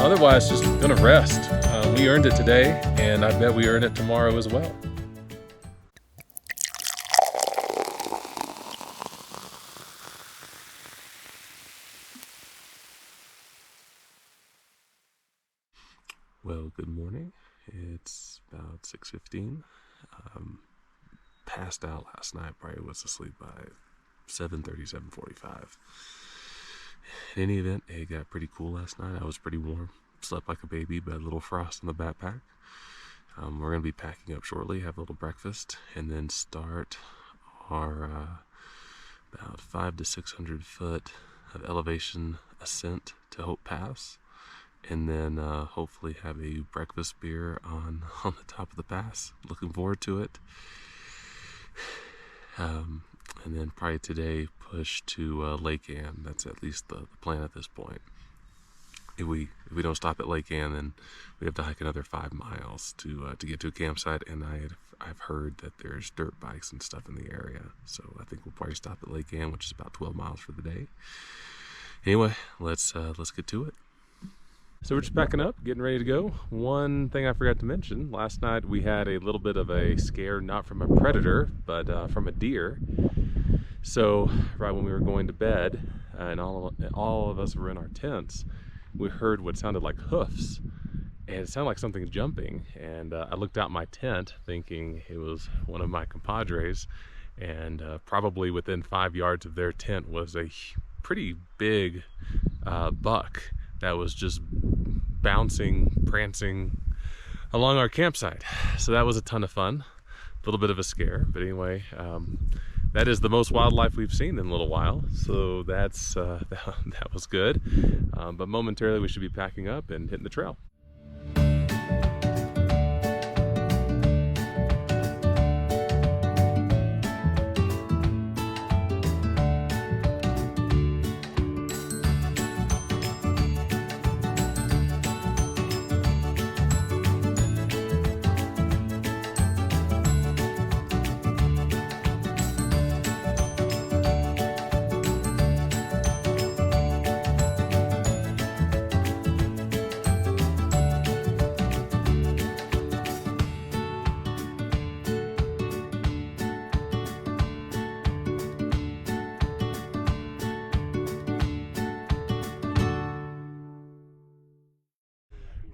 Otherwise, just gonna rest. We earned it today, and I bet we earn it tomorrow as well. Well, good morning. It's about 6:15. Passed out last night. Probably was asleep by 7:30, 7:45. In any event, it got pretty cool last night. I was pretty warm. Slept like a baby, but a little frost in the backpack. We're going to be packing up shortly, have a little breakfast, and then start our about 500 to 600 foot of elevation ascent to Hope Pass. And then hopefully have a breakfast beer on the top of the pass. Looking forward to it. And then probably today push to Lake Ann. That's at least the plan at this point. If we don't stop at Lake Ann, then we have to hike another 5 miles to get to a campsite. And I've heard that there's dirt bikes and stuff in the area. So I think we'll probably stop at Lake Ann, which is about 12 miles for the day. Anyway, let's get to it. So we're just packing up, getting ready to go. One thing I forgot to mention, last night we had a little bit of a scare, not from a predator, but from a deer. So right when we were going to bed, and all of us were in our tents, we heard what sounded like hoofs, and it sounded like something jumping. And I looked out my tent thinking it was one of my compadres, and probably within 5 yards of their tent was a pretty big buck that was just bouncing, prancing along our campsite. So that was a ton of fun. A little bit of a scare, but anyway, that is the most wildlife we've seen in a little while. So that's that was good. But momentarily we should be packing up and hitting the trail.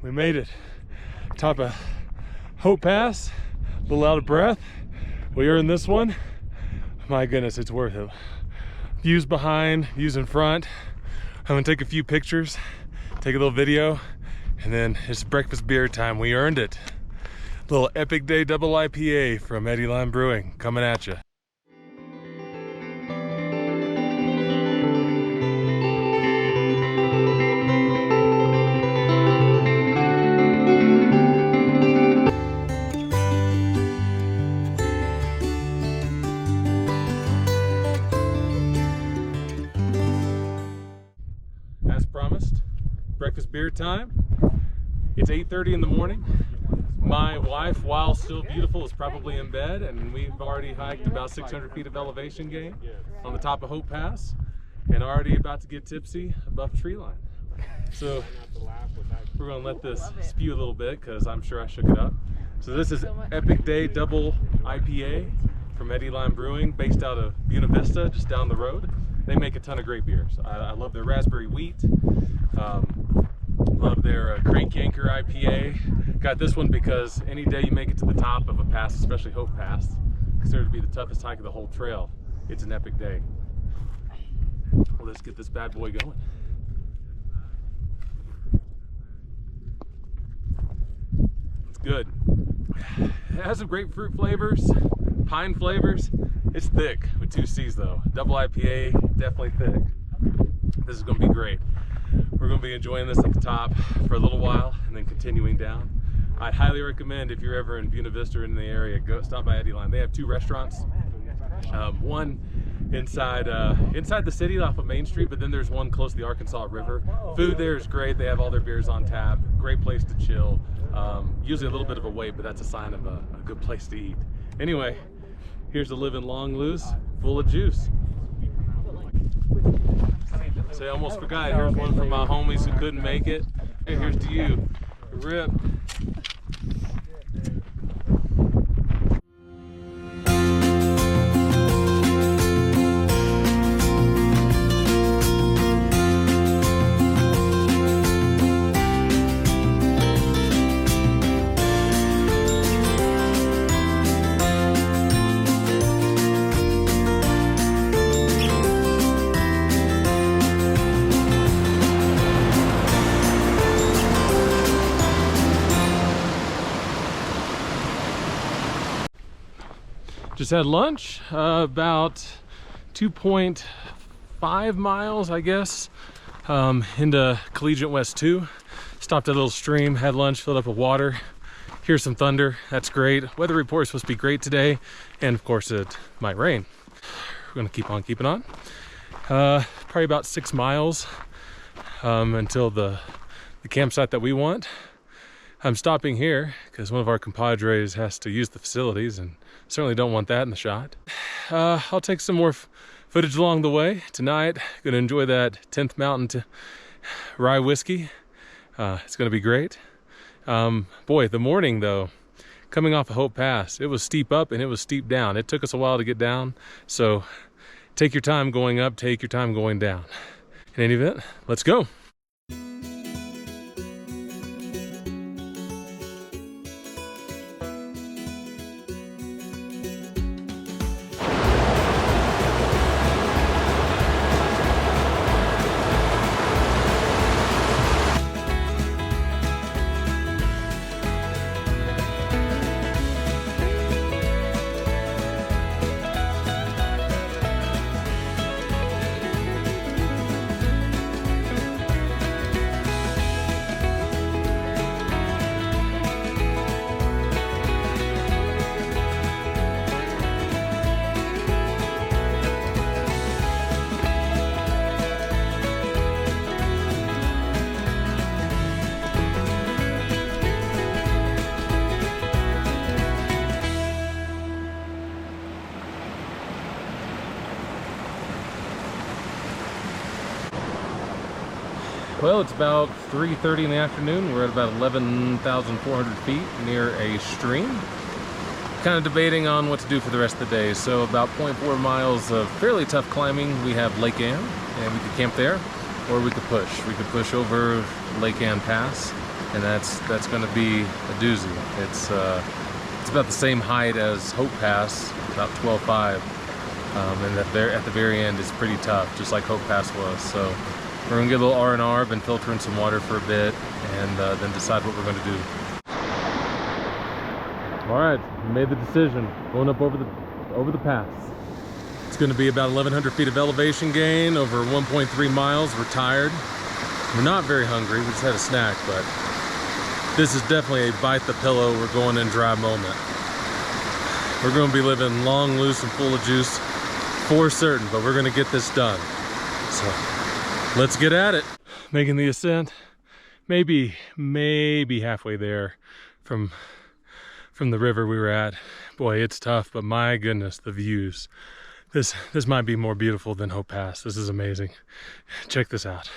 We made it. Top of Hope Pass, a little out of breath. We earned this one. My goodness, it's worth it. Views behind, views in front. I'm gonna take a few pictures, take a little video, and then it's breakfast beer time. We earned it. Little Epic Day Double IPA from Eddyline Brewing coming at you. As promised, breakfast beer time. It's 8:30 in the morning. My wife, while still beautiful, is probably in bed, and we've already hiked about 600 feet of elevation gain on the top of Hope Pass, and already about to get tipsy above tree line. So we're gonna let this spew a little bit because I'm sure I shook it up. So this is Epic Day Double IPA from Eddyline Brewing, based out of Buena Vista, just down the road. They make a ton of great beers. I love their raspberry wheat. Love their Crank Yanker IPA. Got this one because any day you make it to the top of a pass, especially Hope Pass, considered to be the toughest hike of the whole trail, it's an epic day. Well, let's get this bad boy going. It's good. It has some grapefruit flavors, pine flavors. It's thick with 2 C's though. Double IPA, definitely thick. This is gonna be great. We're gonna be enjoying this at the top for a little while and then continuing down. I'd highly recommend, if you're ever in Buena Vista or in the area, go stop by Eddyline. They have 2 restaurants. One inside the city off of Main Street, but then there's one close to the Arkansas River. Food there is great. They have all their beers on tap. Great place to chill. Usually a little bit of a wait, but that's a sign of a good place to eat. Anyway, here's a living long loose, full of juice. So I almost forgot, here's one from my homies who couldn't make it. Hey, here's to you. Rip. Just had lunch, about 2.5 miles, I guess, into Collegiate West 2. Stopped at a little stream, had lunch, filled up with water. Here's some thunder, that's great. Weather report is supposed to be great today, and of course it might rain. We're gonna keep on keeping on. Probably about 6 miles until the campsite that we want. I'm stopping here because one of our compadres has to use the facilities, and certainly don't want that in the shot. I'll take some more footage along the way. Tonight, gonna enjoy that 10th Mountain Rye Whiskey. It's gonna be great. Boy, the morning though, coming off of Hope Pass, it was steep up and it was steep down. It took us a while to get down, so take your time going up, take your time going down. In any event, let's go. Well, it's about 3:30 in the afternoon. We're at about 11,400 feet near a stream. Kind of debating on what to do for the rest of the day. So about 0.4 miles of fairly tough climbing. We have Lake Ann, and we could camp there, or we could push. We could push over Lake Ann Pass, and that's going to be a doozy. It's about the same height as Hope Pass, about 12.5, and at the very end is pretty tough, just like Hope Pass was. So we're gonna get a little R&R, been filtering some water for a bit, and then decide what we're gonna do. All right, made the decision. Going up over the pass. It's gonna be about 1,100 feet of elevation gain over 1.3 miles. We're tired. We're not very hungry. We just had a snack, but this is definitely a bite the pillow, we're going in dry moment. We're gonna be living long, loose, and full of juice for certain, but we're gonna get this done. So let's get at it. Making the ascent, maybe halfway there from the river we were at. Boy, it's tough, but my goodness, the views. This might be more beautiful than Hope Pass. This is amazing. Check this out.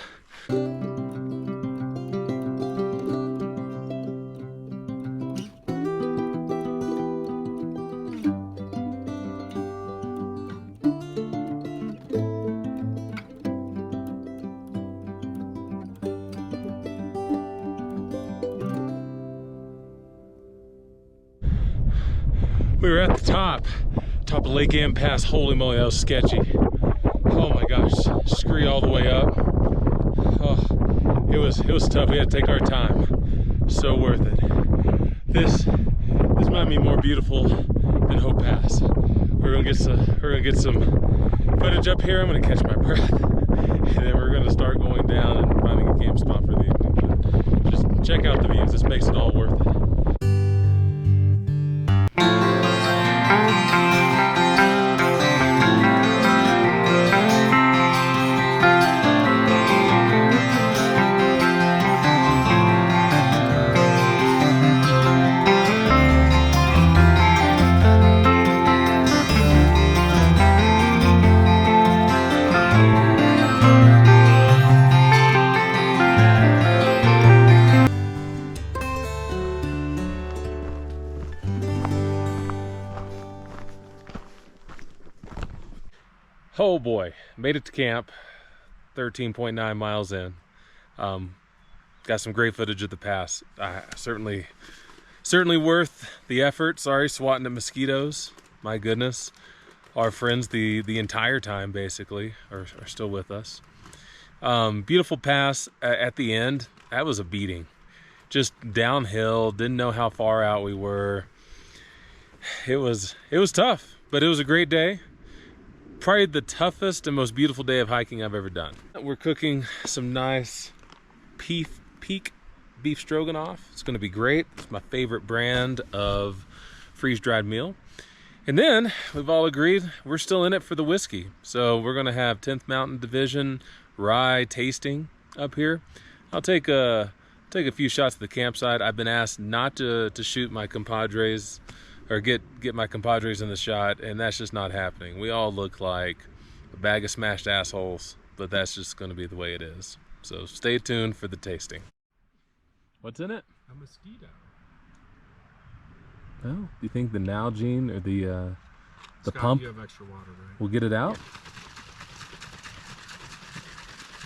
We were at the top of Lake Ann Pass. Holy moly, that was sketchy. Oh my gosh, scree all the way up. Oh, it was tough. We had to take our time. So worth it. This might be more beautiful than Hope Pass. We're gonna get some footage up here. I'm gonna catch my breath, and then we're gonna start going down and finding a camp spot for the evening. But just check out the views. This makes it all worth it. Oh boy, made it to camp, 13.9 miles in. Got some great footage of the pass. Certainly worth the effort. Sorry, swatting at mosquitoes. My goodness. Our friends the entire time basically are still with us. Beautiful pass at the end. That was a beating. Just downhill, didn't know how far out we were. It was tough, but it was a great day. Probably the toughest and most beautiful day of hiking I've ever done. We're cooking some nice peak beef stroganoff. It's gonna be great. It's my favorite brand of freeze-dried meal. And then we've all agreed we're still in it for the whiskey. So we're gonna have 10th Mountain Division rye tasting up here. I'll take a few shots at the campsite. I've been asked not to shoot my compadres or get my compadres in the shot, and that's just not happening. We all look like a bag of smashed assholes, but that's just gonna be the way it is. So stay tuned for the tasting. What's in it? A mosquito. Oh, do you think the Nalgene or the Scott, pump you have extra water, right? will get it out?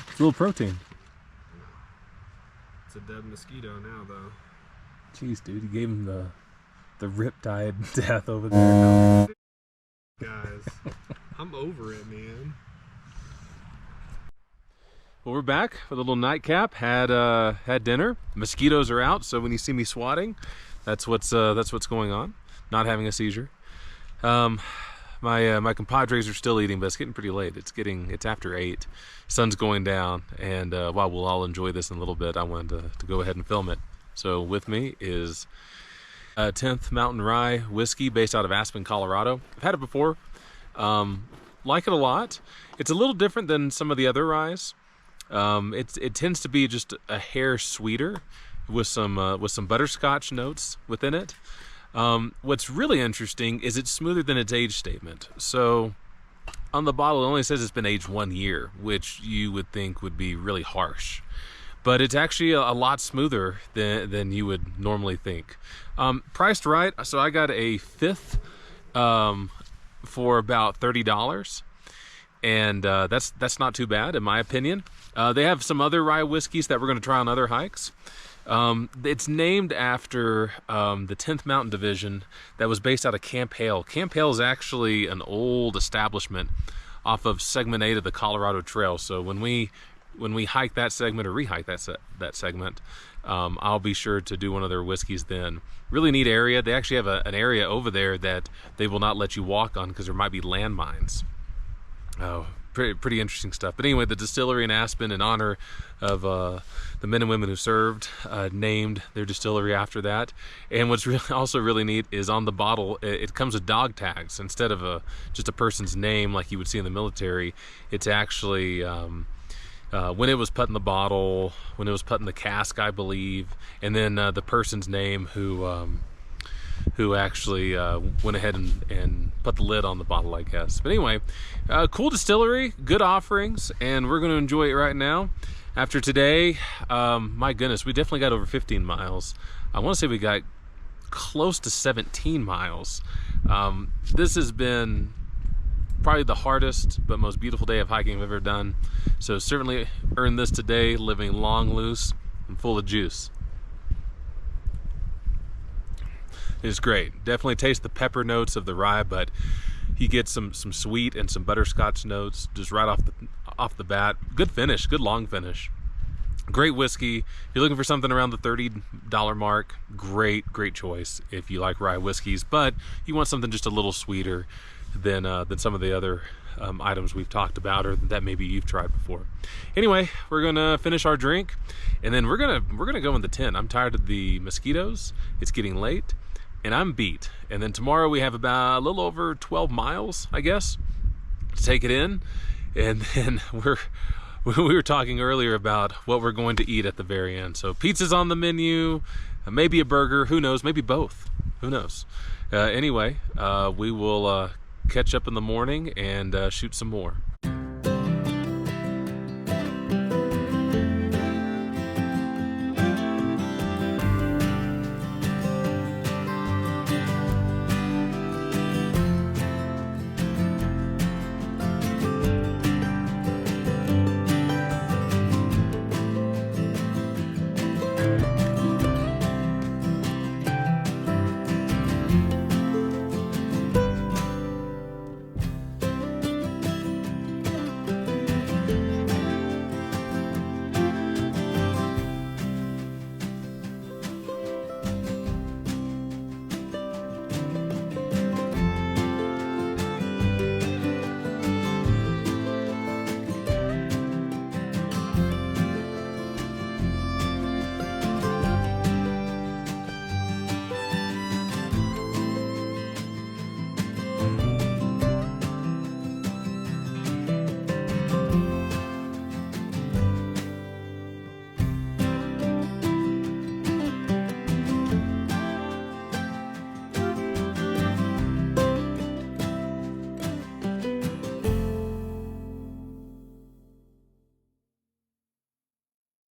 It's a little protein. It's a dead mosquito now, though. Jeez, dude, you gave him the riptide death over there. Guys, I'm over it, man. Well, we're back with a little nightcap. Had dinner. Mosquitoes are out, so when you see me swatting, that's what's going on. Not having a seizure. My compadres are still eating, but it's getting pretty late. It's after 8. Sun's going down, and while we'll all enjoy this in a little bit, I wanted to go ahead and film it. So with me is 10th Mountain Rye Whiskey based out of Aspen, Colorado. I've had it before. Like it a lot. It's a little different than some of the other ryes. It tends to be just a hair sweeter with some butterscotch notes within it. What's really interesting is it's smoother than its age statement. So on the bottle it only says it's been aged 1 year, which you would think would be really harsh. But it's actually a lot smoother than you would normally think. Priced right, so I got a 5th for about $30. And that's not too bad in my opinion. They have some other rye whiskeys that we're going to try on other hikes. It's named after the 10th Mountain Division that was based out of Camp Hale. Camp Hale is actually an old establishment off of segment 8 of the Colorado Trail. So when we hike that segment or rehike that segment, I'll be sure to do one of their whiskeys then. Really neat area. They actually have an area over there that they will not let you walk on because there might be landmines. Oh, pretty interesting stuff. But anyway, the distillery in Aspen, in honor of the men and women who served, named their distillery after that. And what's also really neat is on the bottle, it comes with dog tags. Instead of just a person's name like you would see in the military, it's actually when it was put in the bottle, when it was put in the cask, I believe, and then the person's name who actually went ahead and put the lid on the bottle, I guess. But anyway, cool distillery, good offerings, and we're going to enjoy it right now. After today, my goodness, we definitely got over 15 miles. I want to say we got close to 17 miles. This has been probably the hardest but most beautiful day of hiking I've ever done. So certainly earned this today, living long, loose, and full of juice. It's great. Definitely taste the pepper notes of the rye, but you get some sweet and some butterscotch notes just right off the bat. Good finish, good long finish. Great whiskey. If you're looking for something around the $30 mark, great choice if you like rye whiskeys, but you want something just a little sweeter than some of the other items we've talked about or that maybe you've tried before. Anyway, we're gonna finish our drink and then we're gonna go in the tent. I'm tired of the mosquitoes. It's getting late and I'm beat. And then tomorrow we have about a little over 12 miles, I guess, to take it in. And then we were talking earlier about what we're going to eat at the very end. So pizza's on the menu, maybe a burger, who knows, maybe both, who knows. Anyway, we will catch up in the morning and shoot some more.